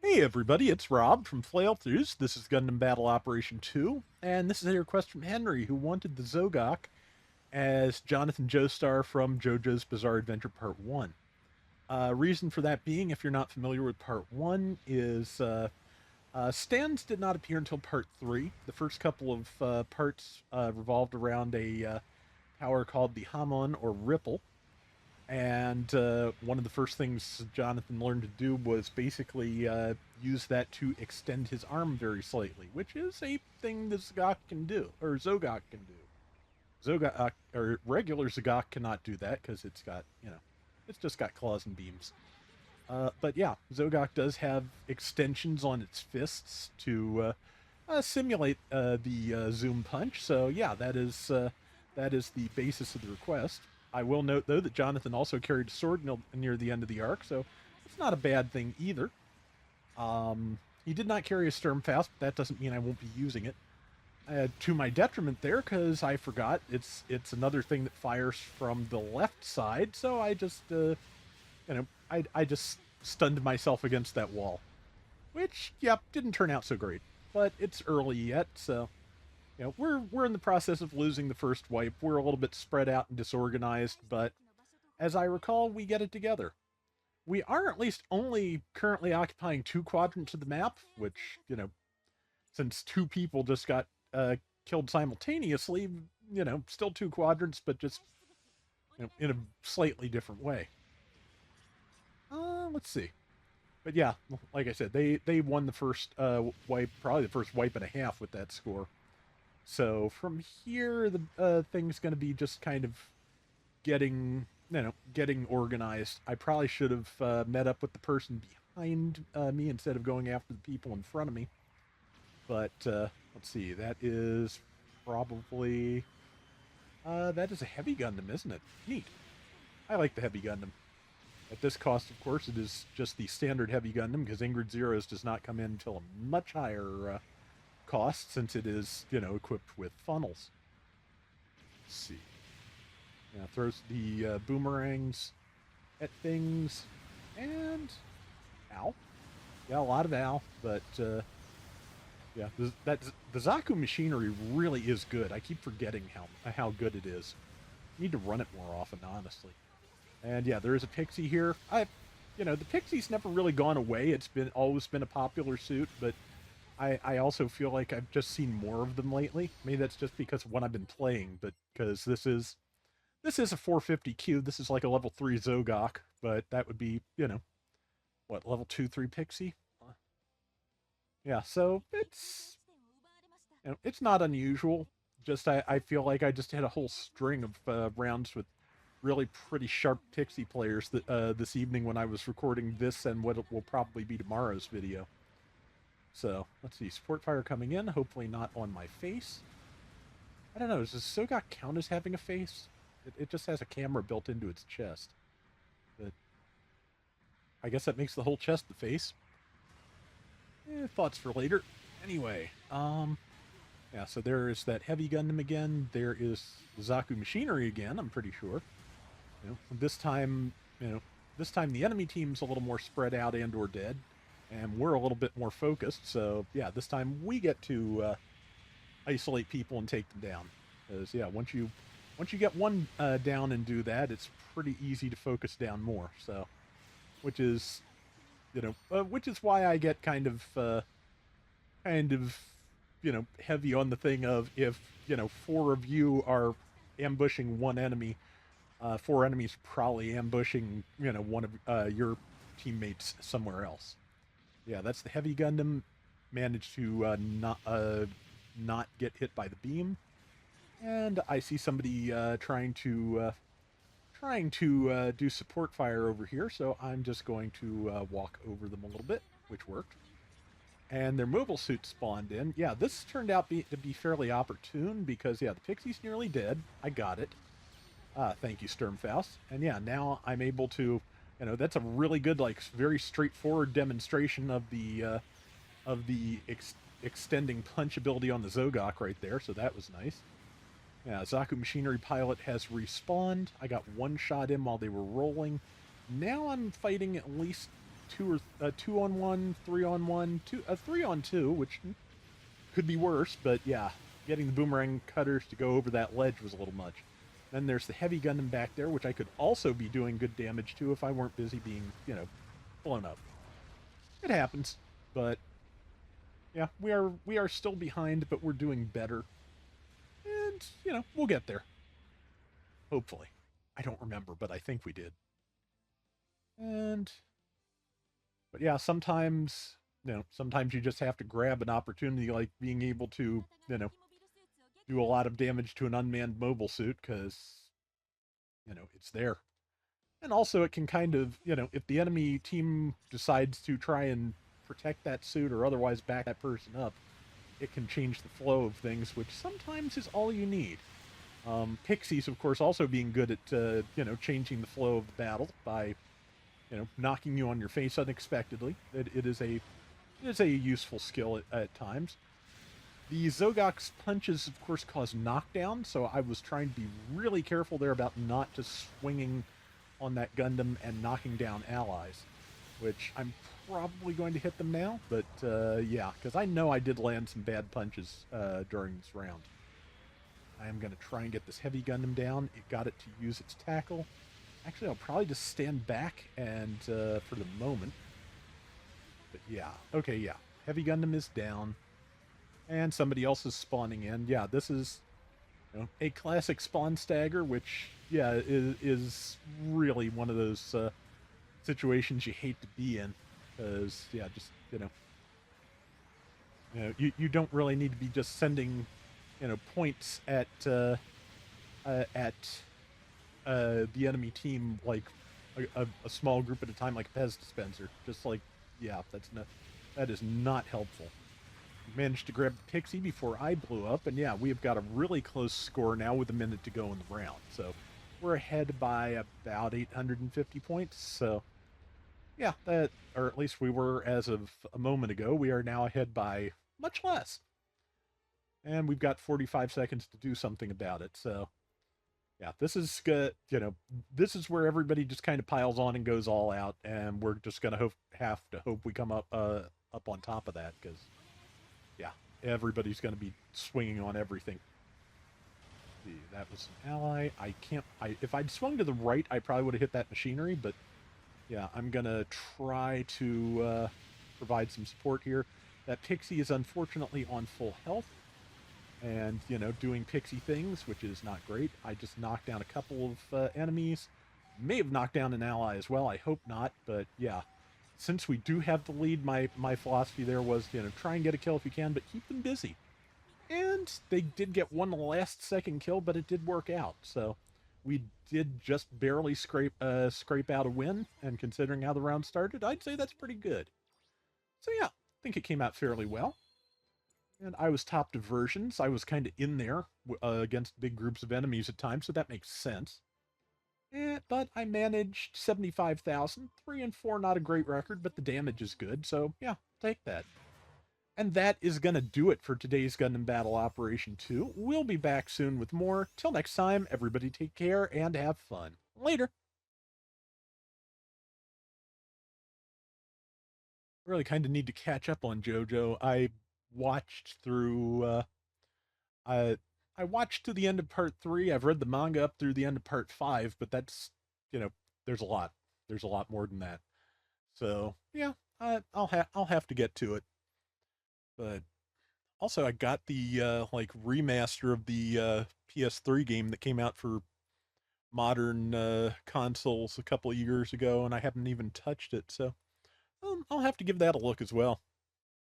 Hey everybody, it's Rob from Flailthroughs. This is Gundam Battle Operation 2, and this is a request from Henry, who wanted the Zogok as Jonathan Joestar from Jojo's Bizarre Adventure Part 1. Reason for that being, if you're not familiar with Part 1, is Stans did not appear until Part 3. The first couple of parts revolved around a power called the Hamon, or Ripple, and one of the first things Jonathan learned to do was basically use that to extend his arm very slightly, which is a thing that Zogok can do, or Zogok can do. Zogok, or regular Zogok cannot do that because it's got, it's just got claws and beams. But yeah, Zogok does have extensions on its fists to simulate the zoom punch. So yeah, that is the basis of the request. I will note, though, that Jonathan also carried a sword near the end of the arc, so it's not a bad thing either. He did not carry a Sturmfast, but that doesn't mean I won't be using it. To my detriment there, because I forgot, it's another thing that fires from the left side, so I just, I just stunned myself against that wall. Which, yep, didn't turn out so great. But it's early yet, so we're in the process of losing the first wipe. We're a little bit spread out and disorganized, but as I recall, we get it together. We are at least only currently occupying two quadrants of the map, which, since two people just got killed simultaneously, still two quadrants, but just in a slightly different way. Let's see. But yeah, like I said, they won the first wipe, probably the first wipe and a half with that score. So from here, the thing's going to be just kind of getting organized. I probably should have met up with the person behind me instead of going after the people in front of me. But let's see, that is probably that is a heavy Gundam, isn't it? Neat. I like the heavy Gundam. At this cost, of course, it is just the standard heavy Gundam because Ingrid Zero's does not come in until a much higher cost since it is, equipped with funnels. Let's see. Yeah, throws the boomerangs at things, and ow. Yeah, a lot of ow, but yeah, the Zaku machinery really is good. I keep forgetting how good it is. Need to run it more often, honestly. And yeah, there is a pixie here. The pixie's never really gone away. It's always been a popular suit, but I also feel like I've just seen more of them lately. Maybe that's just because of what I've been playing, but because this is a 450Q. This is like a level 3 Zogok, but that would be, what, level 2, 3 Pixie? Yeah, so it's not unusual. Just I feel like I just had a whole string of rounds with really pretty sharp Pixie players this evening when I was recording this and what will probably be tomorrow's video. So, let's see, support fire coming in, hopefully not on my face. I don't know, does Zogok count as having a face? It just has a camera built into its chest. But I guess that makes the whole chest the face. Thoughts for later. Anyway, yeah, so there is that heavy Gundam again. There is the Zaku machinery again, I'm pretty sure. This time, this time the enemy team's a little more spread out and or dead, and we're a little bit more focused. So yeah, this time we get to isolate people and take them down. Because yeah, once you get one down and do that, it's pretty easy to focus down more. So, which is, which is why I get kind of, heavy on the thing of if four of you are ambushing one enemy, four enemies probably ambushing one of your teammates somewhere else. Yeah, that's the heavy Gundam. Managed to not get hit by the beam. And I see somebody trying to do support fire over here, so I'm just going to walk over them a little bit, which worked. And their mobile suit spawned in. Yeah, this turned out to be fairly opportune because, yeah, the Pixie's nearly dead. I got it. Thank you, Sturmfaust. And yeah, now I'm able to, that's a really good, like, very straightforward demonstration of the extending punch ability on the Zogok right there, so that was nice. Yeah, Zaku Machinery Pilot has respawned. I got one shot in while they were rolling. Now I'm fighting at least two on one, 3 on 1, 3 on 2, which could be worse, but yeah, getting the boomerang cutters to go over that ledge was a little much. Then there's the heavy Gundam back there, which I could also be doing good damage to if I weren't busy being, blown up. It happens, but yeah, we are still behind, but we're doing better, and we'll get there. Hopefully, I don't remember, but I think we did. And but yeah, sometimes you just have to grab an opportunity, like being able to do a lot of damage to an unmanned mobile suit because it's there. And also, it can kind of, if the enemy team decides to try and protect that suit or otherwise back that person up, it can change the flow of things, which sometimes is all you need. Pixies, of course, also being good at, changing the flow of the battle by, knocking you on your face unexpectedly. It is a useful skill at times. The Zogok's punches, of course, cause knockdown, so I was trying to be really careful there about not just swinging on that Gundam and knocking down allies, which I'm probably going to hit them now, but yeah, because I know I did land some bad punches during this round. I am going to try and get this heavy Gundam down. It got it to use its tackle. Actually, I'll probably just stand back and for the moment. But yeah, okay, yeah. Heavy Gundam is down. And somebody else is spawning in. Yeah, this is a classic spawn stagger, which, yeah, is really one of those situations you hate to be in. Because, yeah, just, you don't really need to be just sending, points at the enemy team like a small group at a time, like a Pez dispenser. Just like, yeah, that is not helpful. Managed to grab the Pixie before I blew up, and yeah, we have got a really close score now with a minute to go in the round. So we're ahead by about 850 points. So yeah, or at least we were as of a moment ago. We are now ahead by much less. And we've got 45 seconds to do something about it. So yeah, this is good. This is where everybody just kind of piles on and goes all out, and we're just gonna have to hope we come up on top of that because yeah, everybody's gonna be swinging on everything. See, that was an ally. I can't. If I'd swung to the right, I probably would have hit that machinery. But yeah, I'm gonna try to provide some support here. That Pixie is unfortunately on full health and doing pixie things, which is not great. I just knocked down a couple of enemies. May have knocked down an ally as well. I hope not, but yeah, since we do have the lead, my philosophy there was try and get a kill if you can, but keep them busy. And they did get one last second kill, but it did work out. So we did just barely scrape out a win, and considering how the round started, I'd say that's pretty good. So yeah, I think it came out fairly well. And I was top diversions. I was kind of in there against big groups of enemies at times, so that makes sense. But I managed 75,000. 3 and 4, not a great record, but the damage is good, so yeah, take that. And that is going to do it for today's Gundam Battle Operation 2. We'll be back soon with more. Till next time, everybody take care and have fun. Later. Really kind of need to catch up on Jojo. I watched through I I watched to the end of part 3. I've read the manga up through the end of part 5, but that's you know, there's a lot. There's a lot more than that. So yeah, I'll have to get to it. But also, I got the like remaster of the PS3 game that came out for modern consoles a couple of years ago, and I haven't even touched it. So I'll have to give that a look as well.